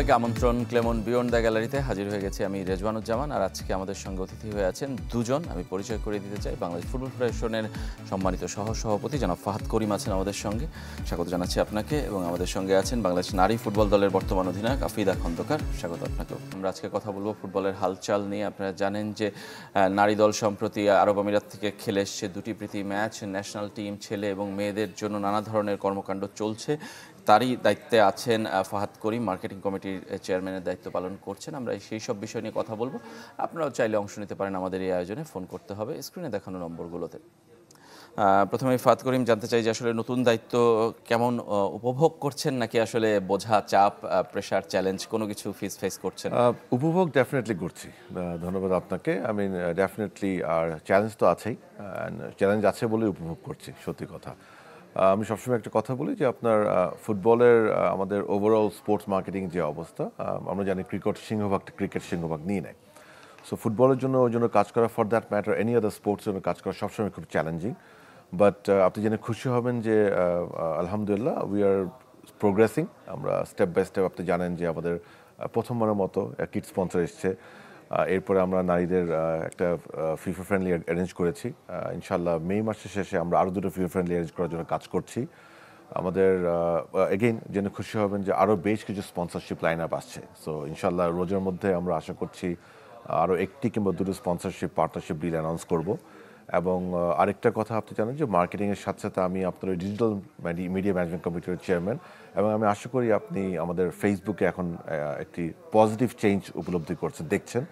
সবাইকে আমন্ত্রণ Clemon beyond the গ্যালারিতে হাজির হয়ে গেছি আমি রেজওয়ানুজ্জামান আর আজকে আমাদের সঙ্গে অতিথি হয়ে আছেন দুজন আমি পরিচয় করে দিতে চাই বাংলাদেশ ফুটবল ফেডারেশনের সম্মানিত সহসভাপতি জনাব ফাহাদ করিম আছেন আমাদের সঙ্গে স্বাগত জানাচ্ছি আপনাকে এবং আমাদের সঙ্গে আছেন বাংলাদেশ নারী ফুটবল দলের বর্তমান অধিনায়ক আফিদা খন্দকার স্বাগত আপনাকেও আমরা আজকে কথা বলবো ফুটবলের হালচাল নিয়ে আপনারা জানেন যে নারী দল সম্প্রতি আরব আমিরাত থেকে খেলে এসছে দুটি প্রীতি ম্যাচ ন্যাশনাল টিম ছেলে এবং মেয়েদের জন্য নানা ধরনের কর্মকাণ্ড চলছে তারই দায়িত্বে আছেন ফাহাদ করিম মার্কেটিং কমিটির চেয়ারম্যানের দায়িত্ব পালন করছেন আমরা সেই সব বিষয় নিয়ে কথা বলবো আপনারাও চাইলে অংশ নিতে পারেন আমাদের এই আয়োজনে ফোন করতে হবে স্ক্রিনে দেখানো নম্বরগুলোতে প্রথমে ফাহাদ করিম জানতে চাই যে আসলে নতুন দায়িত্ব কেমন উপভোগ করছেন নাকি আসলে বোঝা চাপ প্রেশার চ্যালেঞ্জ কোনো কিছু ফেস করছেন উপভোগ ডেফিনেটলি করছি ধন্যবাদ আপনাকে আমি ডেফিনেটলি আর চ্যালেঞ্জ তো আছেই চ্যালেঞ্জ আছে বলেই উপভোগ করছি সত্যি কথা আমি সবসময় একটা কথা বলি যে আপনার ফুটবলের আমাদের ওভারঅল স্পোর্টস মার্কেটিং যে অবস্থা আমরা জানি ক্রিকেট সিংহভাগ নিয়ে নেয় সো ফুটবলের জন্য ওই জন্য কাজ করা for that matter any other sports জন্য কাজ করা সবসময় খুব চ্যালেঞ্জিং বাট আপনি জেনে খুশি হবেন যে আলহামদুলিল্লাহ উই আর প্রোগ্রেসিং আমরা স্টেপ বাই স্টেপ আপনি জানেন যে আমাদের প্রথমবারের মতো কিট স্পন্সর এসছে এরপরে আমরা নারীদের একটা ফিফা ফ্রেন্ডলি অ্যারেঞ্জ করেছি ইনশাল্লাহ মে মাসের শেষে আমরা আরও দুটো ফিফা ফ্রেন্ডলি অ্যারেঞ্জ করার জন্য কাজ করছি আমাদের এগেইন জেনে খুশি হবেন যে আরও বেশ কিছু স্পন্সরশিপ লাইন আপ আসছে সো ইনশাল্লাহ রোজের মধ্যে আমরা আশা করছি আরও একটি কিংবা দুটো স্পন্সরশিপ পার্টনারশিপ ডিল অ্যানাউন্স করব এবং আরেকটা কথা আপনি জানেন যে মার্কেটিংয়ের সাথে সাথে আমি আপনার ওই ডিজিটাল মিডিয়া ম্যানেজমেন্ট কমিটির চেয়ারম্যান এবং আমি আশা করি আপনি আমাদের ফেসবুকে এখন একটি পজিটিভ চেঞ্জ উপলব্ধি করছেন দেখছেন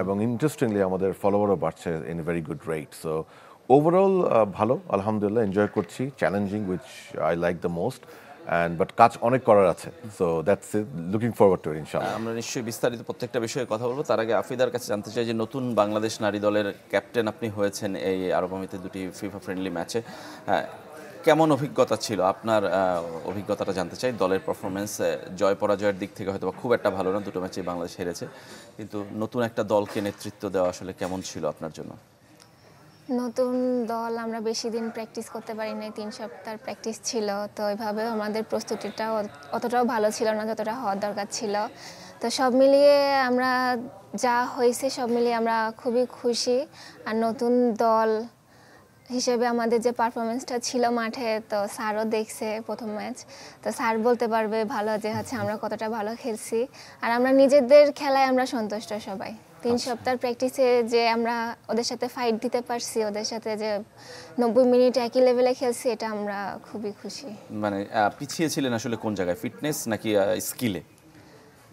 এবং ইন্টারেস্টিংলি আমাদের ফলোয়ারও বাড়ছে in very good rate so overall ভালো আলহামদুলিল্লাহ এনজয় করছি challenging which I like the most but কাজ অনেক করার আছে so that's it looking forward to ইনশাআল্লাহ আমরা নিশ্চয়ই বিস্তারিত প্রত্যেকটা বিষয়ে কথা বলবো তার আগে আফিদার কাছে জানতে চাই যে নতুন বাংলাদেশ নারী দলের ক্যাপ্টেন আপনি হয়েছেন এই আরব আমিরাতে দুটি ফিফা ফ্রেন্ডলি ম্যাচে কেমন অভিজ্ঞতা ছিল আপনার অভিজ্ঞতাটা জানতে চাই দলের পারফরমেন্স জয় পরাজয়ের দিক থেকে হয়তো খুব একটা ভালো না দুটো ম্যাচে বাংলাদেশ হেরেছে কিন্তু নতুন একটা দলকে নেতৃত্ব দেওয়া আসলে কেমন ছিল আপনার জন্য নতুন দল আমরা বেশি দিন প্র্যাকটিস করতে পারি নাই 3 সপ্তাহ প্র্যাকটিস ছিল তো ওইভাবে আমাদের প্রস্তুতিটা অতটাও ভালো ছিল না যতটা হওয়ার দরকার ছিল তো সব মিলিয়ে আমরা যা হয়েছে সব মিলিয়ে আমরা খুবই খুশি আর নতুন দল হিসেবে আমাদের যে পারফরমেন্সটা ছিল মাঠে তো স্যারও দেখছে প্রথম ম্যাচ তো স্যার বলতে পারবে ভালো যে হচ্ছে আমরা কতটা ভালো খেলছি আর আমরা নিজেদের খেলায় আমরা সন্তুষ্ট সবাই 3 সপ্তাহ প্র্যাকটিসে যে আমরা ওদের সাথে ফাইট দিতে পারছি ওদের সাথে যে 90 মিনিট একই লেভেলে খেলছি এটা আমরা খুবই খুশি মানে পিছিয়ে ছিলেন আসলে কোন জায়গায় ফিটনেস নাকি স্কিলে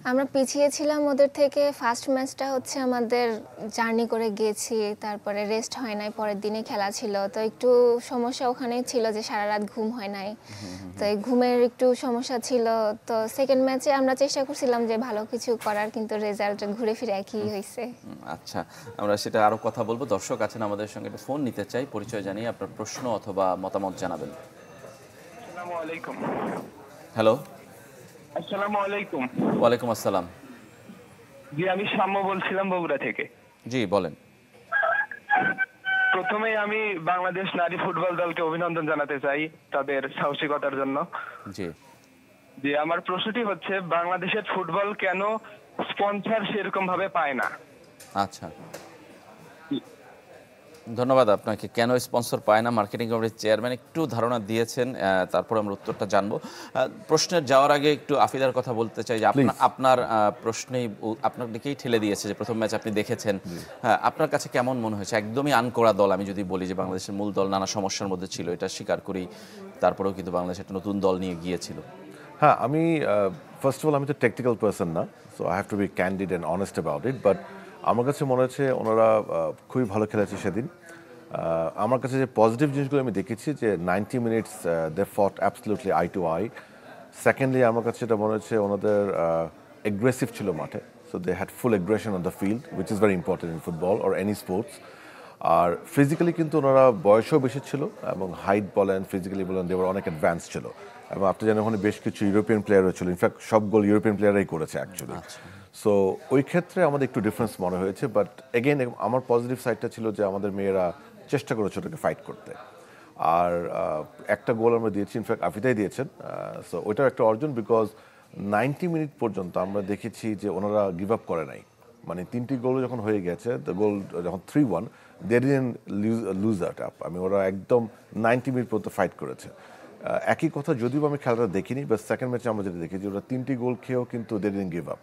আমরা পিছিয়ে ছিলাম ওদের থেকে ফার্স্ট ম্যাচটা হচ্ছে আমাদের জার্নি করে গেছি তারপরে রেস্ট হয় নাই পরের দিনে খেলা ছিল তো একটু সমস্যা ওখানেই ছিল যে সারা রাত ঘুম হয় নাই তো এই ঘুমের একটু সমস্যা ছিল তো সেকেন্ড ম্যাচে আমরা চেষ্টা করছিলাম যে ভালো কিছু করার কিন্তু রেজাল্ট ঘুরে ফিরে একই হয়েছে আচ্ছা আমরা সেটা আরো কথা বলবো দর্শক আছেন আমাদের সঙ্গে একটা ফোন নিতে চাই পরিচয় জানিয়ে আপনার প্রশ্ন অথবা মতামত জানাবেন আসসালামু আলাইকুম হ্যালো আসসালামু আলাইকুম ওয়ালাইকুম আসসালাম জি আমি সাম্য বলছিলাম বগুড়া থেকে জি বলেন প্রথমেই আমি বাংলাদেশ নারী ফুটবল দলকে অভিনন্দন জানাতে চাই তাদের সাহসিকতার জন্য জি যে আমার প্রশ্নটি হচ্ছে বাংলাদেশের ফুটবল কেন স্পন্সর সেরকম ভাবে পায় না আচ্ছা ধন্যবাদ আপনাকে কেন স্পন্সর পায় না মার্কেটিং কমিটির চেয়ারম্যান একটু ধারণা দিয়েছেন তারপর আমরা উত্তরটা জানবো প্রশ্নের যাওয়ার আগে একটু আফিদার কথা বলতে চাই যে আপনার প্রশ্নেই আপনার দিকেই ঠেলে দিয়েছে যে প্রথম ম্যাচ আপনি দেখেছেন আপনার কাছে কেমন মনে হয়েছে একদমই আনকোড়া দল আমি যদি বলি যে বাংলাদেশের মূল দল নানা সমস্যার মধ্যে ছিল এটা স্বীকার করি তারপরেও কিন্তু বাংলাদেশ একটা নতুন দল নিয়ে গিয়েছিল হ্যাঁ আমি ফার্স্ট অফ অল আমি তো টেকনিক্যাল পারসন না so I have to be candid and honest about it but আমার কাছে মনে হচ্ছে ওনারা খুবই ভালো খেলেছে সেদিন আমার কাছে যে পজিটিভ জিনিসগুলো আমি দেখেছি যে 90 minutes they fought absolutely eye to eye secondly আমার কাছে যেটা মনে হচ্ছে ওনাদের এগ্রেসিভ ছিল মাঠে so they had full aggression on the field which is very important in football or any sports আর ফিজিক্যালি কিন্তু ওনারা বয়সও বেশি ছিল এবং হাইট বলেন ফিজিক্যালি বলেন দেওয়ার অনেক অ্যাডভান্স ছিল এবং আপনি জানেন ওখানে বেশ কিছু ইউরোপিয়ান প্লেয়ারও ছিল ইনফ্যাক্ট সব গোল ইউরোপিয়ান প্লেয়ারাই করেছে অ্যাকচুয়ালি সো ওই ক্ষেত্রে আমাদের একটু ডিফারেন্স মনে হয়েছে বাট এগেইন আমার পজিটিভ সাইডটা ছিল যে আমাদের মেয়েরা চেষ্টা করেছে ওটাকে ফাইট করতে আর একটা গোল আমরা দিয়েছি ইনফ্যাক্ট আফিদাই দিয়েছেন সো ওইটাও একটা অর্জন বিকজ 90 মিনিট পর্যন্ত আমরা দেখেছি যে ওনারা গিভ আপ করে নাই, মানে 3টি গোল যখন হয়ে গেছে, গোল যখন 3-1, they didn't lose that up. ওরা একদম 90 মিনিট পর্যন্ত ফাইট করেছে। একই কথা, যদিও আমি খেলাটা দেখিনি, বাট সেকেন্ড ম্যাচে আমরা যেটা দেখেছি ওরা 3টি গোল খেয়েও কিন্তু দে ডিডন্ট গিভ আপ।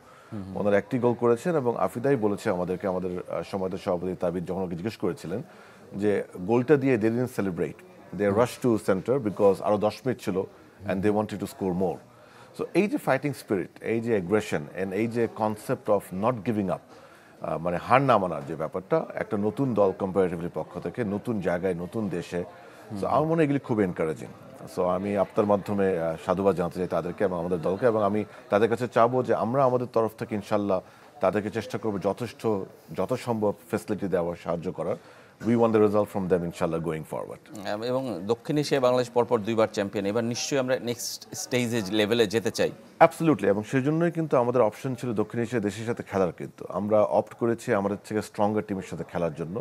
ওনারা একটি গোল করেছেন এবং আফিদাই বলেছে আমাদেরকে, আমাদের সমাজের সভাপতি তাবিদ যখন ওকে জিজ্ঞেস করেছিলেন যে গোলটা দিয়ে they didn't celebrate, they rush to centre because আরও 10 মিনিট ছিল and they wanted to score more. So এই যে ফাইটিং স্পিরিট, এই যে অ্যাগ্রেশন অ্যান্ড এই যে concept of not giving up, মানে হার না মানার যে ব্যাপারটা, একটা নতুন দল কম্পারেটিভলি পক্ষ থেকে, নতুন জায়গায়, নতুন দেশে, সো আমার মনে হয় এগুলি খুব এনকারেজিং। সো আমি আপনার মাধ্যমে সাধুবাদ জানাতে চাই তাদেরকে এবং আমাদের দলকে, এবং আমি তাদের কাছে চাবো যে আমরা আমাদের তরফ থেকে ইনশাল্লাহ তাদেরকে চেষ্টা করবো যত সম্ভব ফেসিলিটি দেওয়ার, সাহায্য করার। We want the result from them ইনশাল্লাহ গোয়িং ফরওয়ার্ড। এবং দক্ষিণ এশিয়ায় বাংলাদেশ পরপর 2বার চ্যাম্পিয়ন, এবার নিশ্চয়ই আমরা নেক্সট স্টেজে লেভেলে যেতে চাই। অ্যাবসলিউটলি, এবং সেই জন্যই কিন্তু আমাদের অপশন ছিল দক্ষিণ এশিয়া দেশের সাথে খেলার, কিন্তু আমরা অপ্ট করেছি আমাদের থেকে স্ট্রঙ্গার টিমের সাথে খেলার জন্য।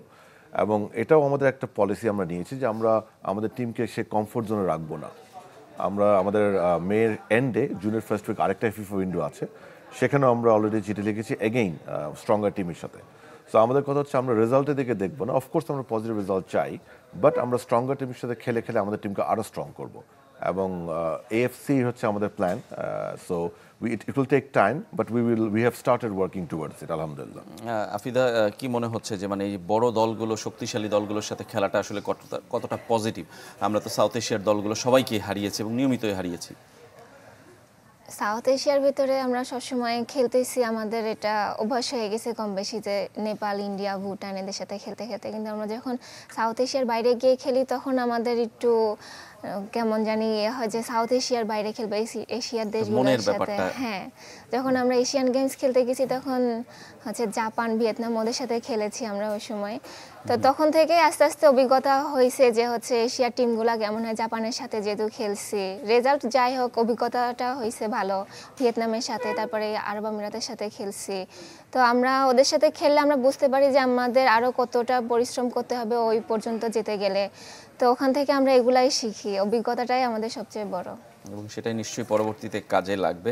এবং এটাও আমাদের একটা পলিসি আমরা নিয়েছি যে আমরা আমাদের টিমকে সে কমফোর্ট জোনে রাখবো না। আমরা আমাদের মের এন্ডে, জুনের ফার্স্ট উইক আরেকটা ফিফা উইন্ডো আছে, সেখানেও আমরা অলরেডি চিঠি লিখেছি এগেইন স্ট্রঙ্গার টিমের সাথে। সো আমাদের কথা হচ্ছে আমরা রেজাল্টের দিকে দেখবো না, অফকোর্স আমরা পজিটিভ রেজাল্ট চাই, বাট আমরা স্ট্রঙ্গার টিমের সাথে খেলে খেলে আমাদের টিমকে আরও স্ট্রং করবো। এবং এএফসি হচ্ছে আমাদের plan. So it will take time, but we have started working towards it, আলহামদুলিল্লাহ। আফিদা, কি মনে হচ্ছে যে মানে এই বড় দলগুলো, শক্তিশালী দলগুলোর সাথে খেলাটা আসলে কতটা পজিটিভ? আমরা তো সাউথ এশিয়ার দলগুলো সবাইকে হারিয়েছি এবং নিয়মিতই হারিয়েছি। সাউথ এশিয়ার ভিতরে আমরা সবসময় খেলতেছি, আমাদের এটা অভ্যাস হয়ে গেছে কম বেশি, যে নেপাল, ইন্ডিয়া, ভুটান এদের সাথে খেলতে খেলতে। কিন্তু আমরা যখন সাউথ এশিয়ার বাইরে গিয়ে খেলি তখন আমাদের একটু কেমন জানি হয় যে সাউথ এশিয়ার বাইরে খেলবে, এশিয়ার দেশগুলোর সাথে। হ্যাঁ, যখন আমরা এশিয়ান গেমস খেলতে গেছি তখন হচ্ছে জাপান, ভিয়েতনাম ওদের সাথে খেলেছি আমরা ওই সময়। তো তখন থেকে আস্তে আস্তে অভিজ্ঞতা হয়েছে যে হচ্ছে এশিয়ার টিমগুলা কেমন হয়। জাপানের সাথে যেহেতু খেলছি, রেজাল্ট যাই হোক, অভিজ্ঞতাটা হয়েছে ভালো। ভিয়েতনামের সাথে, তারপরে আরব আমিরাতের সাথে খেলছি। তো আমরা ওদের সাথে খেললে আমরা বুঝতে পারি যে আমাদের আরও কতটা পরিশ্রম করতে হবে ওই পর্যন্ত যেতে গেলে। তো ওখান থেকে আমরা এগুলাই শিখি, অভিজ্ঞতাটাই আমাদের সবচেয়ে বড়, এবং সেটাই নিশ্চয়ই পরবর্তীতে কাজে লাগবে।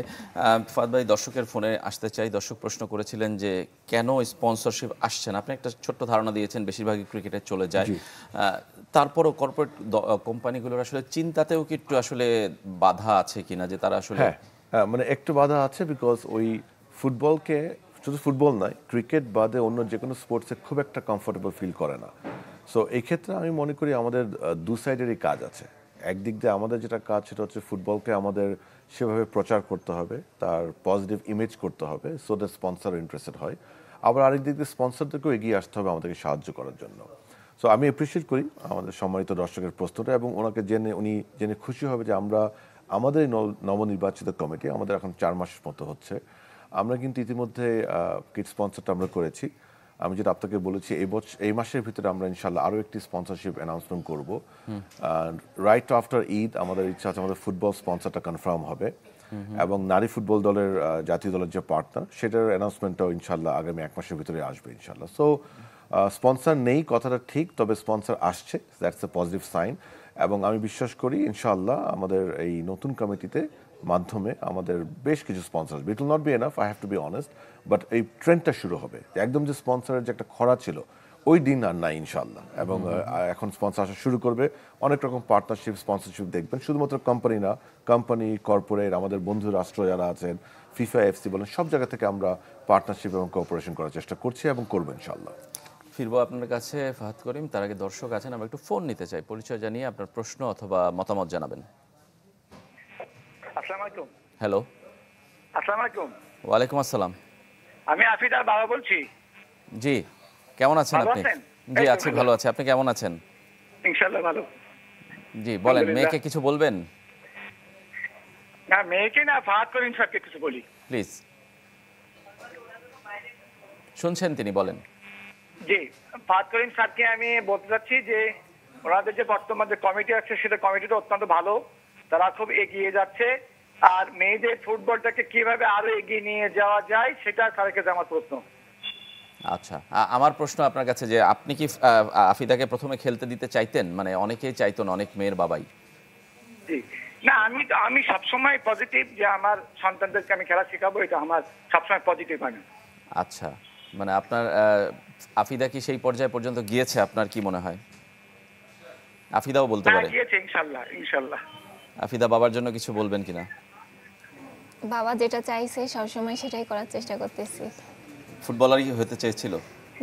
ফাদ ভাই, দর্শকের ফোনে আসতে চাই। দর্শক প্রশ্ন করেছিলেন যে কেন স্পন্সরশিপ আসছে না। আপনি একটা ছোট্ট ধারণা দিয়েছেন, বেশিরভাগই ক্রিকেটে চলে যায়। তারপরও কর্পোরেট কোম্পানিগুলোর আসলে চিন্তাতেও কি একটু আসলে বাধা আছে কিনা, যে তারা আসলে? হ্যাঁ, মানে একটু বাধা আছে, বিকজ ওই ফুটবলকে, শুধু ফুটবল নয়, ক্রিকেট বাদে অন্য যে কোনো স্পোর্টসে খুব একটা কমফোর্টেবল ফিল করে না। সো এই ক্ষেত্রে আমি মনে করি আমাদের দু সাইডেরই কাজ আছে। একদিক দিয়ে আমাদের যেটা কাজ সেটা হচ্ছে ফুটবলকে আমাদের সেভাবে প্রচার করতে হবে, তার পজিটিভ ইমেজ করতে হবে, সো দ্যাট স্পন্সর ইন্টারেস্টেড হয়। আবার আরেক দিক দিয়ে স্পন্সরদেরকেও এগিয়ে আসতে হবে আমাদেরকে সাহায্য করার জন্য। সো আমি অ্যাপ্রিসিয়েট করি আমাদের সম্মানিত দর্শকের প্রশ্নটা, এবং ওনাকে উনি জেনে খুশি হবে যে আমরা আমাদের নবনির্বাচিত কমিটি, আমাদের এখন 4 মাস মতো হচ্ছে, আমরা কিন্তু ইতিমধ্যে কিট স্পন্সরটা আমরা করেছি। আমি যেটা আপনাকে বলেছি, এই মাসের ভিতরে আমরা ইনশাল্লাহ আরও একটি স্পন্সরশিপ অ্যানাউন্সমেন্ট করব। রাইট আফটার ঈদ আমাদের ইচ্ছা আছে আমাদের ফুটবল স্পন্সরটা কনফার্ম হবে, এবং নারী ফুটবল দলের জাতীয় দলের যে পার্টনার, সেটার অ্যানাউন্সমেন্টটাও ইনশাল্লাহ আগামী 1 মাসের ভিতরে আসবে ইনশাল্লাহ। সো স্পন্সর নেই কথাটা ঠিক, তবে স্পন্সর আসছে, দ্যাটস এ পজিটিভ সাইন। এবং আমি বিশ্বাস করি ইনশাআল্লাহ আমাদের এই নতুন কমিটিতে মাধ্যমে আমাদের বেশ কিছু sponsor, it will not be enough, I have to be honest, but এই ট্রেন্ডটা শুরু হবে। একদম যে স্পন্সরের যে একটা খরা ছিল ওই দিন আর নাই ইনশাআল্লাহ। এবং এখন স্পন্সর আসা শুরু করবে, অনেক রকম পার্টনারশিপ, স্পন্সরশিপ দেখবেন, শুধুমাত্র কোম্পানি না, কোম্পানি, কর্পোরেট, আমাদের বন্ধু রাষ্ট্র যারা আছেন, ফিফা, এফসি বলেন, সব জায়গা থেকে আমরা পার্টনারশিপ এবং কোঅপারেশন করার চেষ্টা করছি এবং করবো ইনশাআল্লাহ। ফিরবো আপনার কাছে ফাহাদ করিম, তার আগে দর্শক আছেন, আমরা একটু ফোন নিতে চাই। পরিচয় জানিয়ে আপনার প্রশ্ন অথবা মতামত জানাবেন। আসসালামু আলাইকুম। হ্যালো। আসসালামু আলাইকুম। ওয়ালাইকুম আসসালাম। আমি আফিদার বাবা বলছি। জি, কেমন আছেন ভালো আপনি? আছেন? জি আছি, ভালো আছি। আপনি কেমন আছেন? ইনশাআল্লাহ ভালো। জি বলেন, আলহামদুলিল্লাহ। মেয়েকে কিছু বলবেন? না, মেয়েকে না, ফাহাদ করিম স্যারকে কিছু বলি প্লিজ। শুনছেন তিনি, বলেন। জি, ফাহাদ করিম স্যারকে আমি বলতে চাচ্ছি যে ওনাদের যে বর্তমান যে কমিটি আছে সেটা কমিটিটা অত্যন্ত ভালো, তারা খুব এগিয়ে যাচ্ছে। আর মেয়েদের ফুটবলটাকে কিভাবে আরো এগিয়ে নিয়ে যাওয়া যায় সেটা স্যারের কাছে আমার প্রশ্ন। আচ্ছা, আমার প্রশ্ন আপনার কাছে যে আপনি কি আফিদাকে প্রথমে খেলতে দিতে চাইতেন? মানে অনেকেই চাইতেন, অনেক মেয়ের বাবাই। জি, না, আমি সবসময় পজিটিভ যে আমার সন্তানদেরকে আমি খেলা শেখাবো, এটা আমার সবসময় পজিটিভ আমি। আচ্ছা, মানে আপনার আফিদা কি সেই পর্যায়ে পর্যন্ত গিয়েছে আপনার কি মনে হয়? আফিদাও বলতে হ্যাঁ, পারে। গিয়েছে ইনশাল্লাহ ইনশাল্লাহ। আফিদা বাবার জন্য কিছু বলবেন কিনা? বাবা যেটা চাইছে সবসময় সেটাই করার চেষ্টা করতেছি। ফুটবলারই হতে চেয়েছিল?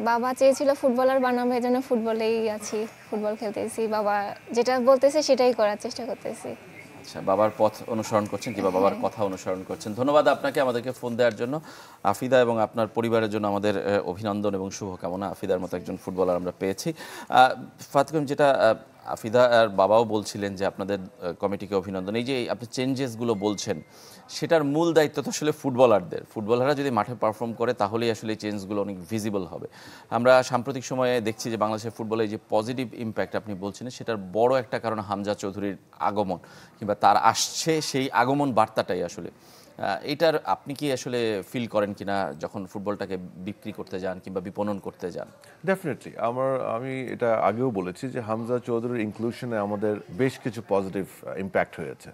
বাবা চেয়েছিল ফুটবলার বানাবো, এই জন্য ফুটবলেই আছি, ফুটবল খেলতেছি। বাবা যেটা বলতেছে সেটাই করার চেষ্টা করতেছি। আচ্ছা, বাবার পথ অনুসরণ করছেন কিংবা বাবার কথা অনুসরণ করছেন। ধন্যবাদ আপনাকে আমাদেরকে ফোন দেওয়ার জন্য। আফিদা এবং আপনার পরিবারের জন্য আমাদের অভিনন্দন এবং শুভকামনা। আফিদার মতো একজন ফুটবলার আমরা পেয়েছি। ফাহাদ করিম, যেটা আফিদা আর বাবাও বলছিলেন যে আপনাদের কমিটিকে অভিনন্দন। এই যে আপনি চেঞ্জেসগুলো বলছেন, সেটার মূল দায়িত্ব তো আসলে ফুটবলারদের। ফুটবলাররা যদি মাঠে পারফর্ম করে তাহলেই আসলে এই চেঞ্জগুলো অনেক ভিজিবল হবে। আমরা সাম্প্রতিক সময়ে দেখছি যে বাংলাদেশের ফুটবলে যে পজিটিভ ইম্প্যাক্ট আপনি বলছিলেন, সেটার বড় একটা কারণ হামজা চৌধুরীর আগমন কিংবা তার আসছে সেই আগমন বার্তাটাই আসলে। এটার আপনি কি আসলে ফিল করেন কিনা যখন ফুটবলটাকে বিক্রি করতে যান কিংবা বিপণন করতে যান? ডেফিনেটলি আমি এটা আগেও বলেছি যে হামজা চৌধুরীর ইনক্লুশনে আমাদের বেশ কিছু পজিটিভ ইম্প্যাক্ট হয়েছে।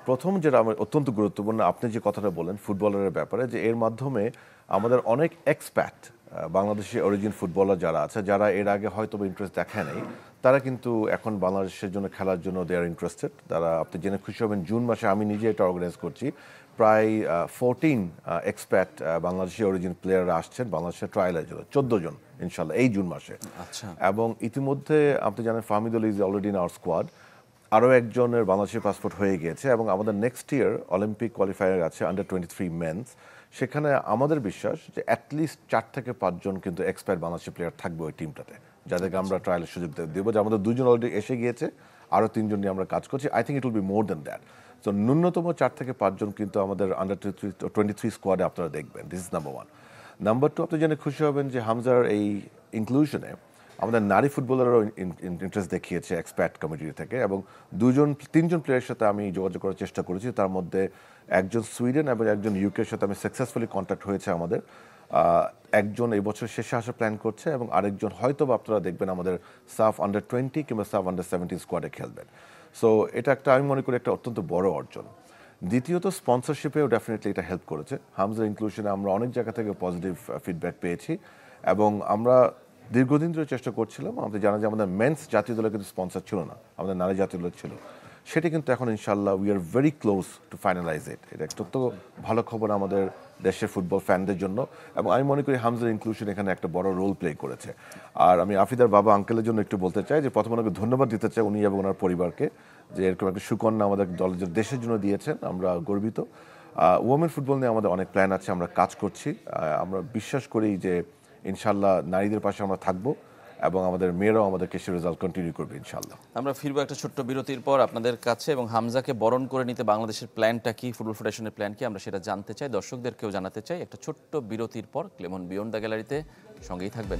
প্রথম যেটা আমার অত্যন্ত গুরুত্বপূর্ণ, আপনি যে কথাটা বলেন ফুটবলারের ব্যাপারে, যে এর মাধ্যমে আমাদের অনেক এক্সপ্যাট বাংলাদেশি অরিজিন ফুটবলার যারা আছে, যারা এর আগে হয়তো ইন্টারেস্ট দেখায় নাই, তারা কিন্তু এখন বাংলাদেশের জন্য খেলার জন্য দে আর ইন্টারেস্টেড। তারা, আপনি জেনে খুশি হবেন, জুন মাসে আমি নিজে এটা অর্গানাইজ করছি। প্রায় 14 এক্সপ্যাট বাংলাদেশি অরিজিন প্লেয়াররা আসছেন বাংলাদেশের ট্রায়ালের জন্য, 14 জন ইনশাল্লাহ এই জুন মাসে। আচ্ছা। এবং ইতিমধ্যে আপনি জানেন Fahmidul is already in our squad. আরও একজনের বাংলাদেশের পাসপোর্ট হয়ে গিয়েছে এবং আমাদের নেক্সট ইয়ার অলিম্পিক কোয়ালিফায়ার আছে আন্ডার 23 মেন্স। সেখানে আমাদের বিশ্বাস যে অ্যাটলিস্ট 4 থেকে 5 জন কিন্তু এক্সপায়ার বাংলাদেশি প্লেয়ার থাকবে ওই টিমটাতে, যাদেরকে আমরা ট্রায়ালের সুযোগ দেবো। যে আমাদের 2 জন অলরেডি এসে গিয়েছে, আরও 3 জন নিয়ে আমরা কাজ করছি। I think it will be more than that. তো ন্যূনতম 4 থেকে 5 জন কিন্তু আমাদের আন্ডার 23 স্কোয়াডে আপনারা দেখবেন। This is number 1। নাম্বার 2, আপনি জেনে খুশি হবেন যে হামজার এই ইনক্লুশনে আমাদের নারী ফুটবলারও ইন্টারেস্ট দেখিয়েছে এক্সপ্যাট কমিটি থেকে, এবং 3 জন প্লেয়ারের সাথে আমি যোগাযোগ করার চেষ্টা করেছি। তার মধ্যে একজন সুইডেন এবং একজন ইউকের সাথে আমি সাকসেসফুলি কন্ট্যাক্ট হয়েছে আমাদের। একজন এই বছর শেষে আসার প্ল্যান করছে এবং আরেকজন হয়তো বা আপনারা দেখবেন আমাদের সাফ আন্ডার 20 কিংবা সাফ আন্ডার 17 স্কোয়াডে খেলবেন। সো এটা একটা, আমি মনে করি, একটা অত্যন্ত বড় অর্জন। দ্বিতীয়ত, স্পন্সরশিপেও ডেফিনেটলি এটা হেল্প করেছে। হামজার ইনক্লুশনে আমরা অনেক জায়গা থেকে পজিটিভ ফিডব্যাক পেয়েছি এবং আমরা দীর্ঘদিন ধরে চেষ্টা করছিলাম। আমাদের জানা যায় আমাদের মেন্স জাতীয় দলে কিন্তু স্পন্সর ছিল না, আমাদের নারী জাতীয় দল ছিল। সেটি কিন্তু এখন ইনশাল্লাহ we are very close to finalize it. এটা একটা তো ভালো খবর আমাদের দেশের ফুটবল ফ্যানদের জন্য, এবং আমি মনে করি হামজার ইনক্লুশন এখানে একটা বড় রোল প্লে করেছে। আর আমি আফিদার বাবা আঙ্কেলের জন্য একটু বলতে চাই যে প্রথমে ওনাকে ধন্যবাদ দিতে চাই, উনি এবং ওনার পরিবারকে, যে এরকম একটা সুকন্যা আমাদের দলের দেশের জন্য দিয়েছেন। আমরা গর্বিত। ওমেন ফুটবল নিয়ে আমাদের অনেক প্ল্যান আছে, আমরা কাজ করছি। আমরা বিশ্বাস করি যে ইনশাল্লাহ নারীদের পাশে আমরা থাকবো এবং আমাদের মেয়েরাও আমাদেরকে সে রেজাল্ট কন্টিনিউ করবে ইনশাল্লাহ। আমরা ফিরবো একটা ছোট্ট বিরতির পর আপনাদের কাছে, এবং হামজাকে বরণ করে নিতে বাংলাদেশের প্ল্যানটা কি, ফুটবল ফেডারেশনের প্ল্যান কি, আমরা সেটা জানতে চাই, দর্শকদেরকেও জানাতে চাই। একটা ছোট্ট বিরতির পর ক্লেমন বিয়ন্ড দ্য গ্যালারিতে সঙ্গেই থাকবেন।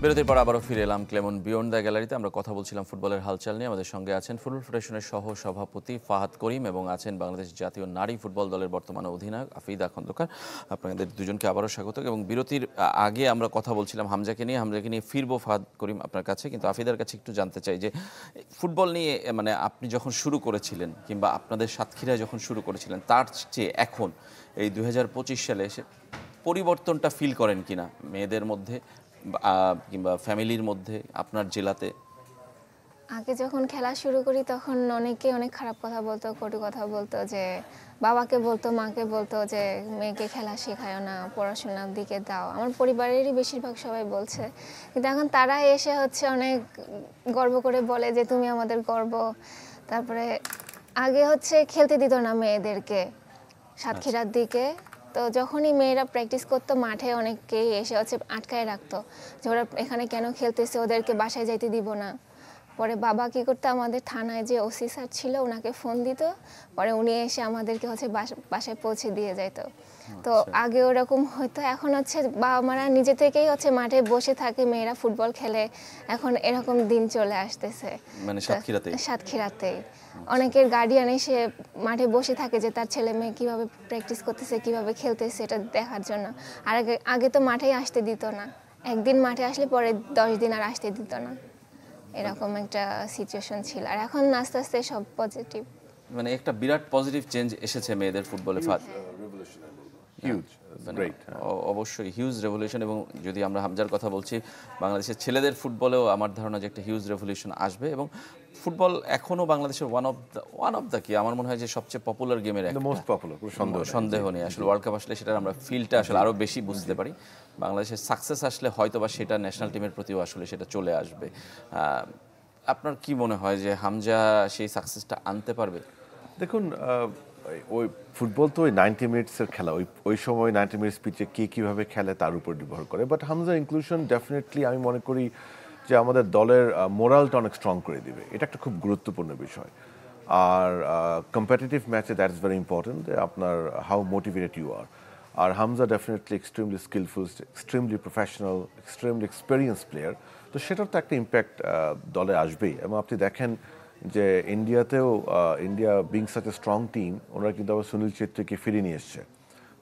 বিরতির পর আবারও ফিরে এলাম ক্লেমন বিয়ন্ড দ্য গ্যালারিতে। আমরা কথা বলছিলাম ফুটবলের হালচাল নিয়ে। আমাদের সঙ্গে আছেন ফুটবল ফেডারেশনের সহ সভাপতি ফাহাদ করিম এবং আছেন বাংলাদেশ জাতীয় নারী ফুটবল দলের বর্তমানে অধিনায়ক আফিদা খন্দকার। আপনাদের দুজনকে আবারও স্বাগত। এবং বিরতির আগে আমরা কথা বলছিলাম হামজাকে নিয়ে ফিরবো ফাহাদ করিম আপনার কাছে, কিন্তু আফিদার কাছে একটু জানতে চাই যে ফুটবল নিয়ে মানে আপনি যখন শুরু করেছিলেন কিংবা আপনাদের সাতক্ষীরায় যখন শুরু করেছিলেন, তার চেয়ে এখন এই 2025 সালে এসে পরিবর্তনটা ফিল করেন কিনা মেয়েদের মধ্যে কিংবা ফ্যামিলির মধ্যে আপনার জেলাতে? আগে যখন খেলা শুরু করি তখন অনেকে অনেক খারাপ কথা বলতো, কটু কথা বলতো, যে বাবাকে বলতো, মাকে বলতো যে মেয়েকে খেলা শেখায় না, পড়াশোনার দিকে দাও। আমার পরিবারেরই বেশিরভাগ সবাই বলছে, কিন্তু এখন তারা এসে অনেক গর্ব করে বলে যে তুমি আমাদের গর্ব। তারপরে আগে খেলতে দিত না মেয়েদেরকে সাতক্ষীরার দিকে, তো যখনই মেয়েরা প্র্যাকটিস করতো মাঠে অনেকেই এসে আটকায় রাখতো যে ওরা এখানে কেন খেলতেছে, ওদেরকে বাসায় যাইতে দিব না। পরে বাবা কী করতো, আমাদের থানায় যে ওসি স্যার ছিল ওনাকে ফোন দিত, পরে উনি এসে আমাদেরকে বাসায় পৌঁছে দিয়ে যাইতো। তো আগে ওরকম হতো। এখন বাবা মারা নিজে থেকেই মাঠে বসে থাকে, মেয়েরা ফুটবল খেলে। এখন এরকম দিন চলে আসতেছে মানে সাতক্ষীরাতেই অনেকের গার্ডিয়ান এসে মাঠে বসে থাকে যে তার ছেলে মেয়ে কীভাবে প্র্যাকটিস করতেছে, কীভাবে খেলতেছে, এটা দেখার জন্য। আর আগে তো মাঠেই আসতে দিত না, একদিন মাঠে আসলে পরে 10 দিন আর আসতে দিত না। এরকম একটা সিচুয়েশন ছিল, আর এখন আস্তে আস্তে সব পজিটিভ। মানে একটা বিরাট পজিটিভ চেঞ্জ এসেছে মেয়েদের ফুটবলে ফাদ। Huge, great. অবশ্যই হিউজ রেভলিউশন। এবং যদি আমরা হামজার কথা বলছি, বাংলাদেশের ছেলেদের ফুটবলেও আমার ধারণা যে একটা হিউজ রেভলিউশন আসবে। এবং ফুটবল এখনো বাংলাদেশের ওয়ান অফ দ্য কি আমার মনে হয় যে সবচেয়ে পপুলার গেমের একটা, মোস্ট পপুলার, কোনো সন্দেহ নেই। আসলে ওয়ার্ল্ড কাপ আসলে সেটার আমরা ফিলটা আসলে আরো বেশি বুঝতে পারি। বাংলাদেশের সাকসেস আসলে হয়তো বা সেটা ন্যাশনাল টিমের প্রতিও আসলে সেটা চলে আসবে। আপনার কি মনে হয় যে হামজা সেই সাকসেসটা আনতে পারবে? দেখুন, ওই ফুটবল তো ওই 90 মিনিটসের খেলা, ওই সময় 90 মিনিটস পিচে কে কীভাবে খেলে তার উপর নির্ভর করে। বাট হামজা ইনক্লুশন ডেফিনেটলি আমি মনে করি যে আমাদের দলের মোরালটা অনেক স্ট্রং করে দিবে। এটা একটা খুব গুরুত্বপূর্ণ বিষয়। আর কম্পিটিটিভ ম্যাচে দ্যাট ইজ ভেরি ইম্পর্টেন্ট, আপনার হাউ মোটিভেটেড ইউ আর। আর Hamza definitely extremely skilful, extremely professional, extremely experience player. তো সেটার তো একটা ইম্প্যাক্ট দলে আসবেই। এবং আপনি দেখেন যে ইন্ডিয়াতেও, India being such a strong team, ওনারা কিন্তু আবার সুনীল ছেত্রীকে ফিরিয়ে নিয়ে এসছে।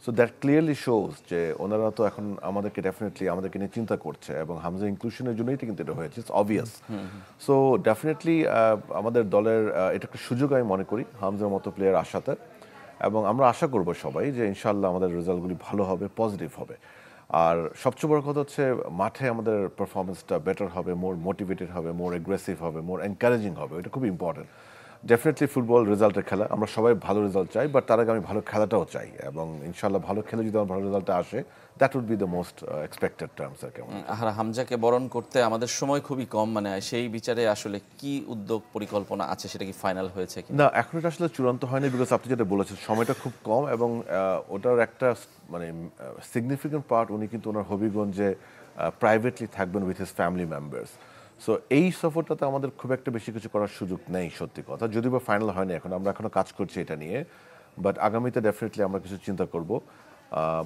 সো দ্যাট ক্লিয়ারলি শোজ যে ওনারা তো এখন আমাদেরকে ডেফিনেটলি আমাদেরকে নিয়ে চিন্তা করছে, এবং হামজা ইনক্লুশনের জন্যই কিন্তু এটা হয়েছে, ইটস অবভিয়াস। সো ডেফিনেটলি আমাদের দলের এটা একটা সুযোগ আমি মনে করি হামজার মতো প্লেয়ার আসাতে। এবং আমরা আশা করব সবাই যে ইনশাল্লাহ আমাদের রেজাল্টগুলি ভালো হবে, পজিটিভ হবে। আর সবচেয়ে বড় কথা হচ্ছে মাঠে আমাদের পারফরমেন্সটা বেটার হবে, মোর মোটিভেটেড হবে, মোর এগ্রেসিভ হবে, মোর এনকারেজিং হবে। এটা খুব ইম্পর্টেন্ট। ডেফিনেটলি ফুটবল রেজাল্টের খেলা, আমরা সবাই ভালো রেজাল্ট চাই, বাট তার আগে আমি ভালো খেলাটাও চাই। এবং ইনশাল্লাহ ভালো খেলে যদি আমার ভালো রেজাল্টটা আসে, that would be the most expected terms. আর কেমন আর হামজাকে বরণ করতে আমাদের সময় খুবই কম, মানে সেই বিচারে আসলে কি উদ্যোগ পরিকল্পনা আছে, সেটা কি ফাইনাল হয়েছে কি না, এখন এটা আসলে চূড়ান্ত হয়নি, বিকজ আপনি যেটা বলেছেন সময়টা খুব কম। এবং ওটার একটা মানে সিগনিফিকেন্ট পার্ট উনি কিন্তু ওনার হবিগঞ্জে প্রাইভেটলি থাকবেন with his family members. So এই সফরটাতে আমাদের খুব একটা বেশি কিছু করার সুযোগ নেই, সত্যি কথা। যদিও বা ফাইনাল হয়নি এখন, আমরা এখনো কাজ করছি এটা নিয়ে, বাট আগামীতে ডেফিনেটলি আমরা কিছু চিন্তা করব।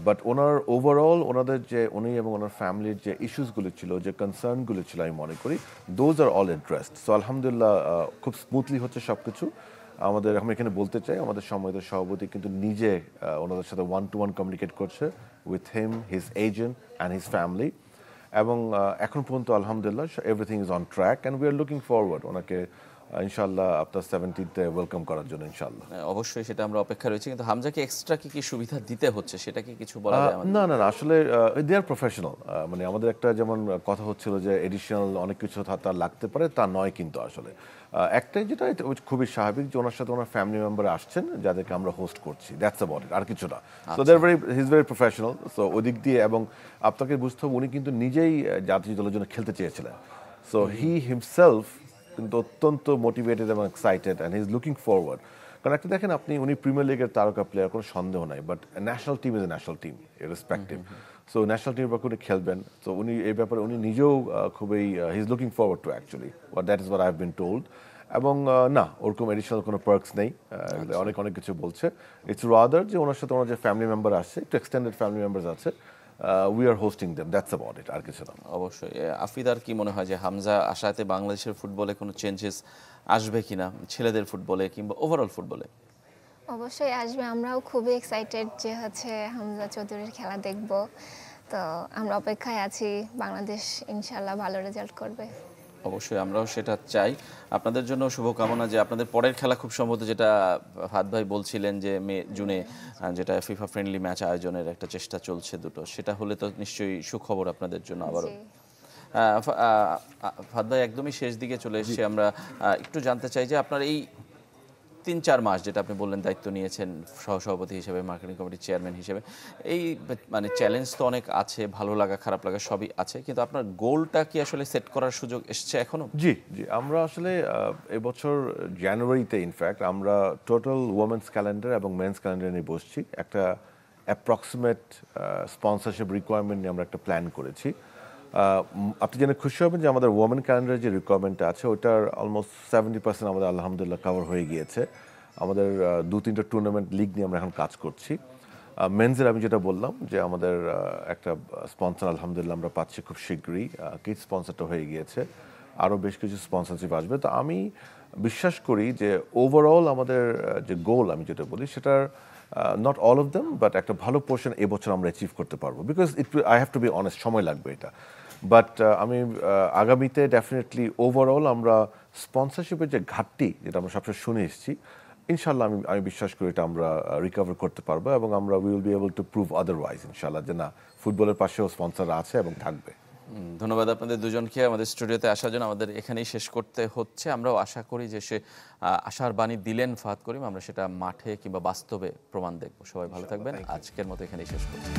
বাট ওনার ওভারঅল ওনাদের যে উনি এবং ওনার ফ্যামিলির যে ইস্যুসগুলো ছিল, যে কনসার্নগুলো ছিল, আমি মনে করি those are all addressed. So আলহামদুলিল্লাহ খুব স্মুথলি হচ্ছে সব কিছু। আমাদের আমি এখানে বলতে চাই আমাদের সম্মানিত সভাপতি কিন্তু নিজে ওনাদের সাথে 1-to-1 কমিউনিকেট করছে with him, his agent and his family. এবং এখন পর্যন্ত আলহামদুলিল্লাহ everything is on track, and we are looking forward ওনাকে ইনশাআল্লাহ আপনার 17th ওয়েলকাম করার জন্য ইনশাআল্লাহ। অবশ্যই সেটা আমরা অপেক্ষা রয়েছি। কিন্তু হামজাকে এক্সট্রা কি কি সুবিধা দিতে হচ্ছে সেটা কি কিছু বলা যায় আমাদের? না না না, আসলে দে আর প্রফেশনাল। মানে আমাদের একটা যেমন কথা হচ্ছিল যে এডিশনাল অনেক কিছু তার লাগতে পারে, তা নয় কিন্তু আসলে একটাই যেটা খুবই স্বাভাবিক যে ওনার সাথে ওনার ফ্যামিলি মেম্বার আসছেন যাদেরকে আমরা হোস্ট করছি, দ্যাটস অ্যাবাউট ইট, আর কিছু না। So they are he is very professional. So ওই দিক দিয়ে, এবং আপনাকে বুঝতে হবে উনি কিন্তু নিজেই জাতীয় দলের জন্য খেলতে চেয়েছিলেন। সো হি হিমসেলফ কিন্তু অত্যন্ত মোটিভেটেড এবং excited, and he is looking forward. কারণ একটা দেখেন আপনি, উনি প্রিমিয়ার লিগের তারকা প্লেয়ার, কোনো সন্দেহ নাই, but national team is a national team irrespective. So national টিমের পক্ষে উনি খেলবেন। তো উনি এই ব্যাপারে উনি নিজেও খুবই he is looking forward to actually, but that is what I have been told. এবং না, ওরকম এডিশনাল কোনো পার্কস নেই, অনেক কিছু বলছে। ইটস রাদার যে ওনার সাথে ওনার যে ফ্যামিলি মেম্বার আসছে, একটু এক্সটেন্ডেড ফ্যামিলি মেম্বার্স আছে, we are hosting them, that's about it, আর কিছু না। অবশ্যই। আফিদার কি মনে হয় যে হামজা আসাতে বাংলাদেশের ফুটবলে কোনো চেঞ্জেস আসবে কিনা, ছেলেদের ফুটবলে কিংবা ওভারঅল ফুটবলে? অবশ্যই আসবে, আমরাও খুবই এক্সাইটেড যে হচ্ছে হামজা চৌধুরীর খেলা দেখব। তো আমরা অপেক্ষায় আছি, বাংলাদেশ ইনশাল্লাহ ভালো রেজাল্ট করবে। অবশ্যই আমরাও সেটা চাই। আপনাদের জন্য শুভকামনা যে আপনাদের পরের খেলা খুব সম্ভবত, যেটা ফাদ ভাই বলছিলেন যে জুনে যেটা ফিফা ফ্রেন্ডলি ম্যাচ আয়োজনের একটা চেষ্টা চলছে দুটো, সেটা হলে তো নিশ্চয়ই সুখবর আপনাদের জন্য আবারও। ফাদ ভাই একদমই শেষ দিকে চলে এসেছি, আমরা একটু জানতে চাই যে আপনার এই 3-4 মাস যেটা আপনি বললেন দায়িত্ব নিয়েছেন সহসভাপতি হিসেবে, মার্কেটিং কমিটির চেয়ারম্যান হিসেবে, এই মানে চ্যালেঞ্জ তো অনেক আছে, ভালো লাগা খারাপ লাগা সবই আছে, কিন্তু আপনার গোলটা কি আসলে সেট করার সুযোগ এসছে এখনো? জি জি, আমরা আসলে এবছর জানুয়ারিতে ইনফ্যাক্ট আমরা টোটাল ওমেন্স ক্যালেন্ডার এবং মেন্স ক্যালেন্ডার নিয়ে বসছি। একটা অ্যাপ্রক্সিমেট স্পন্সরশিপ রিকোয়ারমেন্ট নিয়ে আমরা একটা প্ল্যান করেছি। আপনি জেনে খুশি হবেন যে আমাদের ওমেন ক্যালেন্ডারের যে রিকোয়ারমেন্টটা আছে ওইটার অলমোস্ট 70% আমাদের আলহামদুলিল্লাহ কভার হয়ে গিয়েছে। আমাদের 2-3টা টুর্নামেন্ট লিগ নিয়ে আমরা এখন কাজ করছি। মেন্সের আমি যেটা বললাম যে আমাদের একটা স্পন্সর আলহামদুলিল্লাহ আমরা পাচ্ছি খুব শীঘ্রই, কিডস স্পন্সরটা হয়ে গিয়েছে, আরও বেশ কিছু স্পন্সরশিপ আসবে। তো আমি বিশ্বাস করি যে ওভারঅল আমাদের যে গোল আমি যেটা বলি সেটার not all of them, but একটা ভালো পোর্শন এবছর আমরা অ্যাচিভ করতে পারবো, because I have to be honest, সময় লাগবে এটা। বাট আমি আগামীতে ডেফিনেটলি ওভারঅল আমরা স্পন্সরশিপের যে ঘাটতি যেটা আমরা সবসময় শুনে এসেছি, ইনশাল্লাহ আমি বিশ্বাস করি এটা আমরা রিকভার করতে পারবো এবং আমরা will be able to prove otherwise ইনশাল্লাহ যে না, ফুটবলের পাশেও স্পন্সর আছে এবং থাকবে। ধন্যবাদ আপনাদের দুজনকে আমাদের স্টুডিওতে আসার জন্য। আমাদের এখানেই শেষ করতে হচ্ছে। আমরাও আশা করি যে সে আশার বাণী দিলেন ফাহাদ করিম, আমরা সেটা মাঠে কিংবা বাস্তবে প্রমাণ দেখব। সবাই ভালো থাকবেন। আজকের মতো এখানেই শেষ করছি।